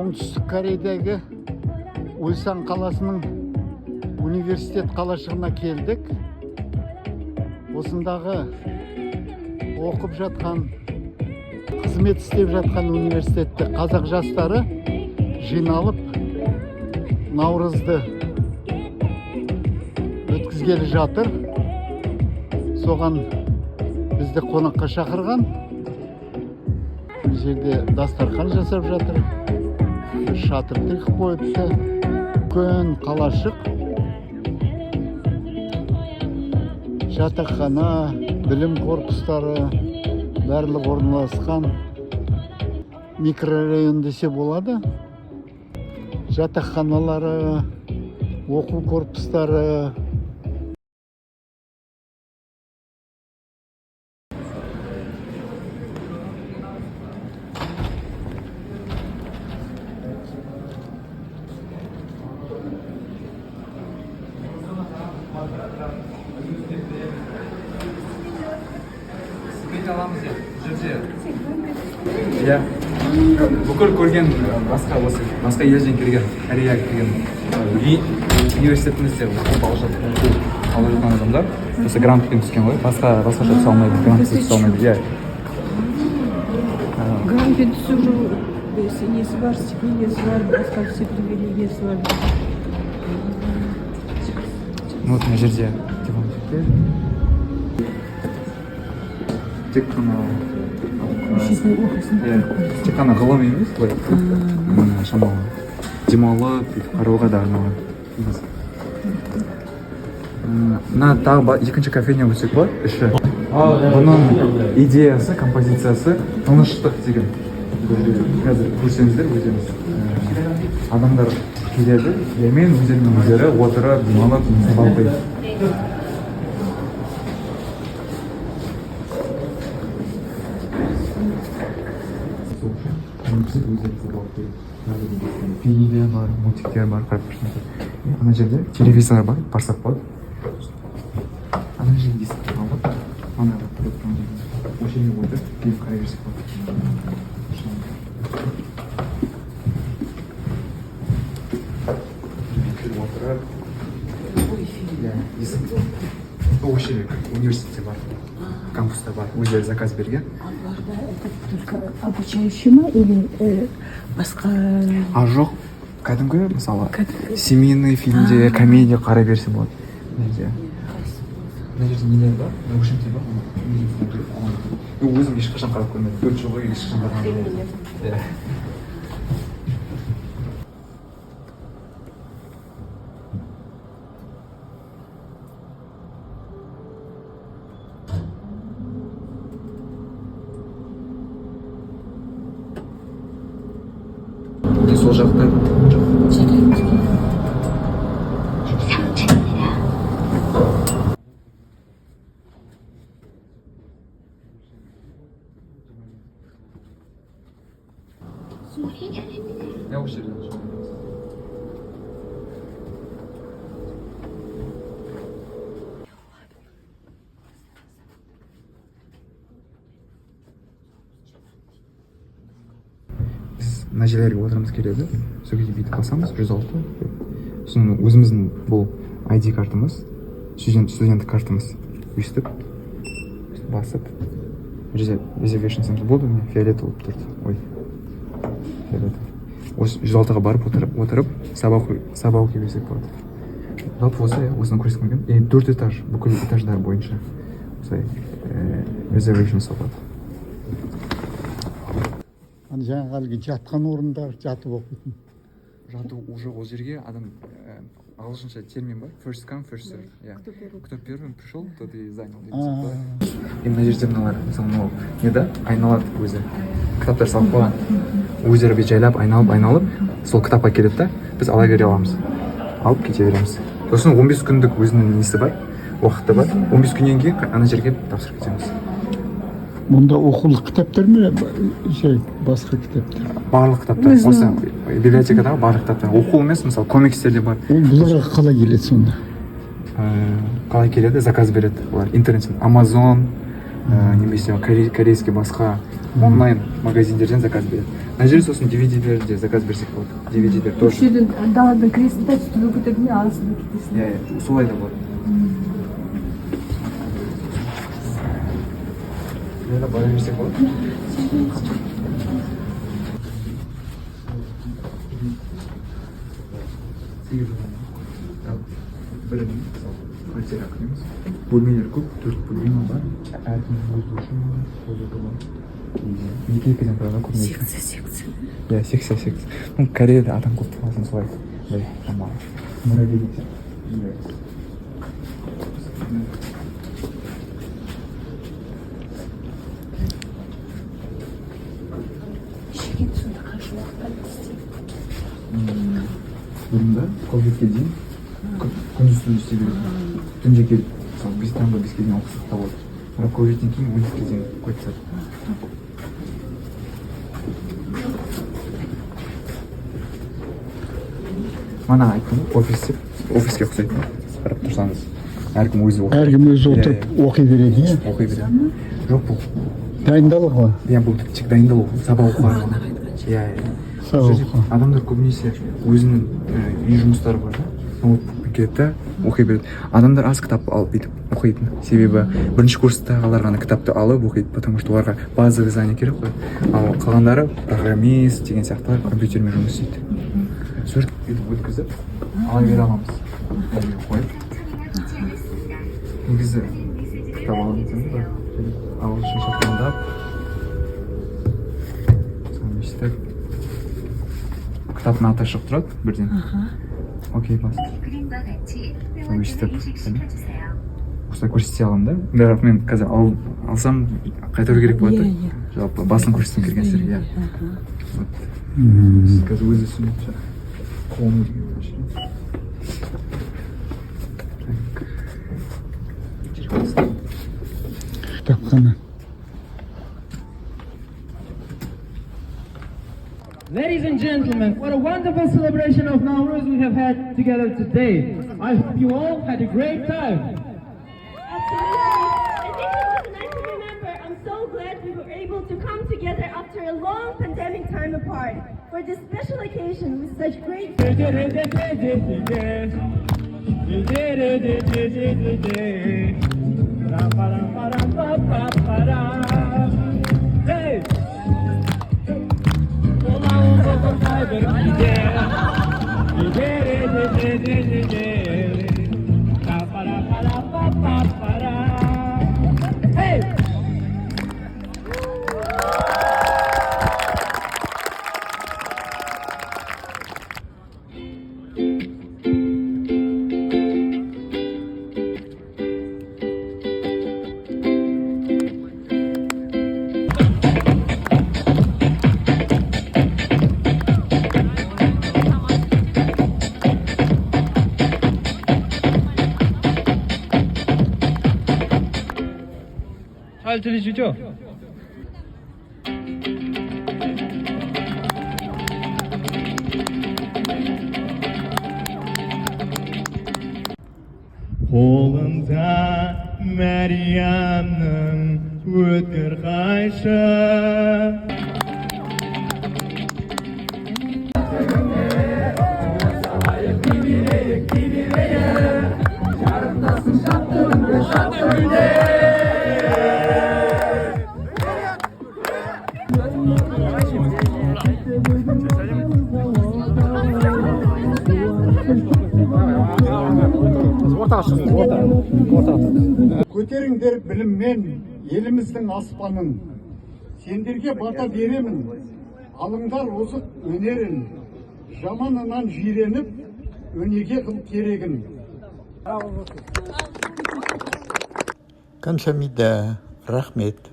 оңтүстік Кореядағы Ульсан қаласының университет қалашығына келдік. Осындағы оқып жатқан, қызмет істеп жатқан университетте қазақ жастары жиналып Наурызды өткізгелі жатыр. Соған бізді қонаққа шақырған. Бұл жерде дастархан жасап жатыр. Шатыр тігіп қойыпты. Үлкен қалашық. Жатақхана, білім корпустары барлығы орналасқан микрорайон десе болады. Жатақханалары, оқу корпустары. Аламыз жерде. Иә. Бүкіл көрген басқа елден келген, Кореяға келген университетімізде оқып алып жатқан адамдар осы грантпен түскен ғой. Басқаша түсе алмайды, грантпен түсе алмайды. Иә. Грантпен түсу несі бар, стипендиясы бар, басқа все привилегиясы бар. Вот мына жерде тек қана ғылым емес, былай шамалы демалып, қарауға да арналған. Мына тағы екінші кофейня өтсек бар, іші. Бұның идеясы, композициясы тыныштық деген. Қазір көрсеңіздер өздеріңіз. Адамдар келеді, емен өздері отырып, демалып, сабақ оқиды. Фильмдер бар, мультиктер бар, қарап көрсеңіздер. Ана жерде телевизор бар, барсақ болады. Ана жерде диск алып, ана тұрып тұрған жерде. Осы жерге отырып, фильм қарай берсек болады. Осы жерде университетте бар, кампуста бар, өздері заказ берген. Только обучающий ма или басқа? Жоқ, кәдімгі, мысалы, семейный фильмде, комедия қарай берсе болады. Мына жерде нелер бар, наушниктер бар. Өзім ешқашан қарап көрмедім. 4 жыл бойы ешқашан қарап көрмедім. Сол жақта мына жерлерге отырымыз келеді. Сол кезде бүйтіп басамыз, 106. Сосын өзіміздің бұл ID картымыз, студенттік картымыз өстіп, басып. Reservation center болды, фиолетовый болып тұрды. Ой, фиолетовый. Осы 106-ға барып отырып, сабақ оқи берсек болады. Жалпы осы, осыны көрсеткен. 4 этаж, бүкіл этаждар бойынша. Reservation соғады. Жаңағы әлгі жатқан орындар жатып оқитын. Жату уже ол жерге адам ағылшынша термин бар. First come, first serve. Кто первым пришел, тот и занял. И мына жерде мыналар, мысалы, мынау неда айналады өзі. Кітаптар салып қойған. Өздері бет жайлап, айналып, сол кітапқа келеді да, біз ала бере аламыз. Алып кете береміз. Сосын 15 күндік өзінің несі бар, уақыты бар. 15 күннен кейін ана жерге тапсырып кетеміз. Мұнда оқулық кітаптар ма, басқа кітаптар? Барлық кітаптар. Осы библиотекадағы барлық кітаптар. Оқу емес, мысалы, комикстер де бар. Ол бұларға қалай келеді сонда? Қалай келеді, заказ береді. Олар интернеттен Amazon, немесе корейский басқа онлайн магазиндерден заказ береді. Мына жерде сосын DVD-лерде заказ берсек болады. DVD-лер тоже. Жерден далада кіресің да түтіп өкітіп не аласың да кетесің. Иә, солай да болады. Мені бара берсек болады. Бірін квартира құймыз. Бөлмелер көп, 4 бөлме бар. Әркімнің өз душі бар, туалеті бар. Екі-екіден тұрады көбінесе. Секция. Иә, секция. Ну, Кореяда адам көп болған солай. Тамақ. Мұрабелік. Шеген сонда қанша уақыт істейді? Бұрында ковидке дейін күндіз істей береді. Түнде келіп, мысалы, біз таңғы 5-ке дейін оқып сақтап болды. Бірақ ковидтен кейін 12-ке дейін қойып тастады. Мана айттым ғой, офиске ұқсайды. Қарап тұрсаңыз, әркім өзі оқиды. Әркім өзі отырып оқи береді, иә? Оқи береді. Жоқ, бұл Дайындалық ғой. иә, бұл тек дайындалу, сабақ оқыған. Иә. Адамдар көбінесе өзінің үй жұмыстары бар да, ноутбукпен келеді да, оқи береді. Адамдар аз кітап алып бүйтіп оқитын. Себебі бірінші курстағылар ғана кітапты алып оқиды, потому что оларға базовый знание керек қой. Ал қалғандары программист деген сияқтылар компьютермен жұмыс істейді. Сөйтіп өткізіп ала бере аламыз. Қойып. Негізі кітап аламыз да, ағылшынша таңдап, соны өйстіп, кітаптың аты шығып тұрады бірден. Окей, басты. Соны өйстіп, осылай көрсете аламын да. Бірақ мен қазір алсам қайтару керек болады. Жалпы басын көрсетім келген сіздерге. Сіз қазір өзі түсінеді. Қолым деген машина. Кітапхана. Ladies and gentlemen, what a wonderful celebration of Nowruz we have had together today. I hope you all had a great time. Absolutely. I think it was nice to remember. I'm so glad we were able to come together after a long pandemic time apart for this special occasion with such great. Hey! Hey! 잘 들리시죠? қолында Мәриямның өткір қайшы. Көтеріңдер біліммен еліміздің аспанын. Сендерге бата беремін. Алыңдар озық өнерін. Жаманынан жиреніп, өнеге қыл керегін. Камшамида, рахмет.